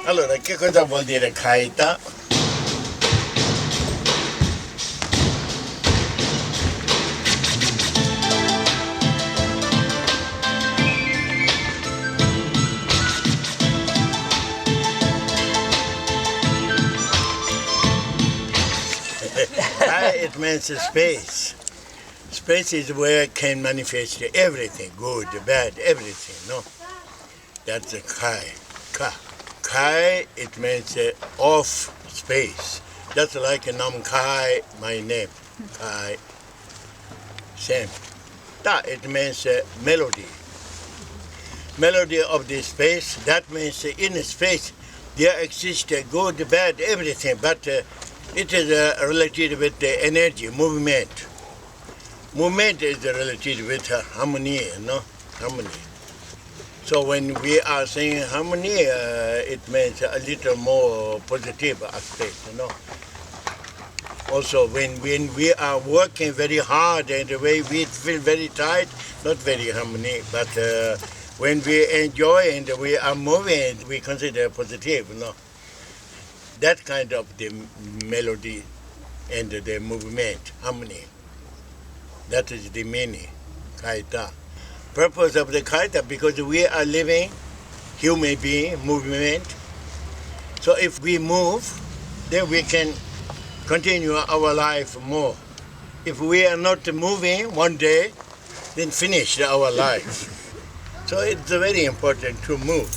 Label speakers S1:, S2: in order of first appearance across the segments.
S1: Allora, che cosa vuol dire Khaita? It means space. Space is where it can manifest everything, good, bad, everything, no? That's a Khai. Khai, it means off space. Just like Namkhai, my name. Khai. Same. Ta, it means melody. Melody of the space, that means in space there exists good, bad, everything, but it is related with the energy, movement. Movement is related with harmony, no? Harmony. So when we are saying harmony, it means a little more positive aspect, you know. Also, when we are working very hard and the way we feel very tight, not very harmony, but when we enjoy and we are moving, we consider positive, you know. That kind of the melody and the movement, harmony. That is the meaning, Khaita. Purpose of the Khaita, because we are living, human being, movement. So if we move, then we can continue our life more. If we are not moving one day, then finish our life. So it's very important to move.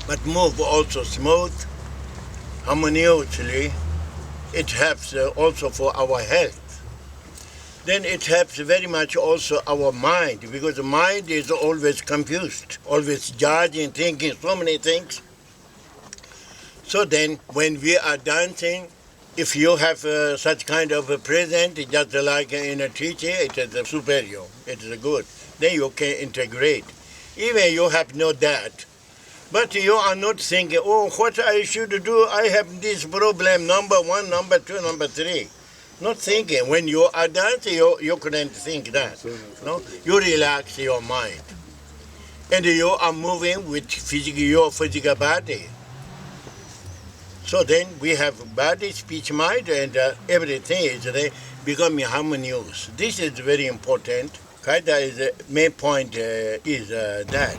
S1: But move also smooth, harmoniously. It helps also for our health. Then it helps very much also our mind, because the mind is always confused, always judging, thinking so many things. So then when we are dancing, if you have such kind of a present, just like in a teaching, it is superior, it is good. Then you can integrate. Even you have no that. But you are not thinking, oh, what I should do, I have this problem, number 1, number 2, number 3. Not thinking. When you are dancing, you couldn't think that. No? You relax your mind. And you are moving with your physical body. So then we have body, speech, mind, and everything is there becoming harmonious. This is very important. Khaita is the main point is that.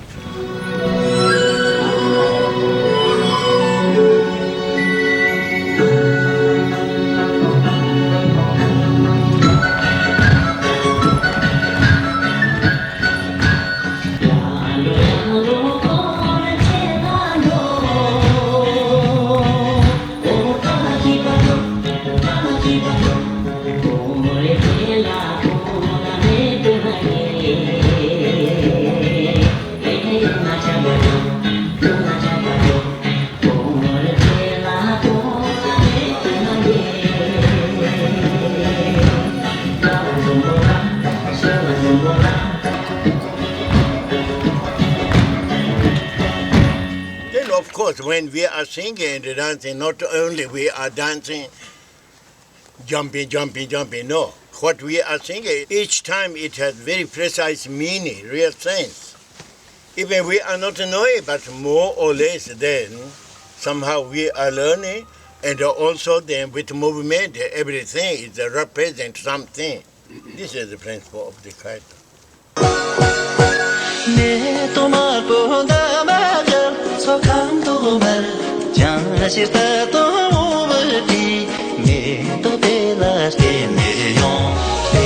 S1: Of course, when we are singing and dancing, not only we are dancing, jumping, no. What we are singing, each time it has very precise meaning, real sense. Even we are not knowing, but more or less then, somehow we are learning, and also then with movement, everything is represent something. This is the principle of the Khaita. So come to me, just a me to be last in the young, so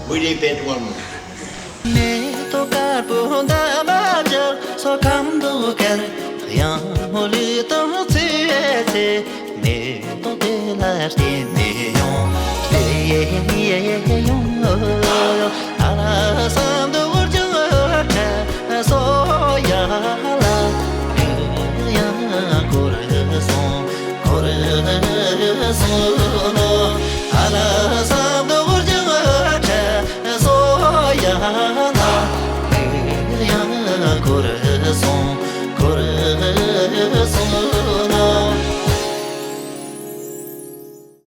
S1: we repeat one more. So come together, young holy to see me to the last in the young, so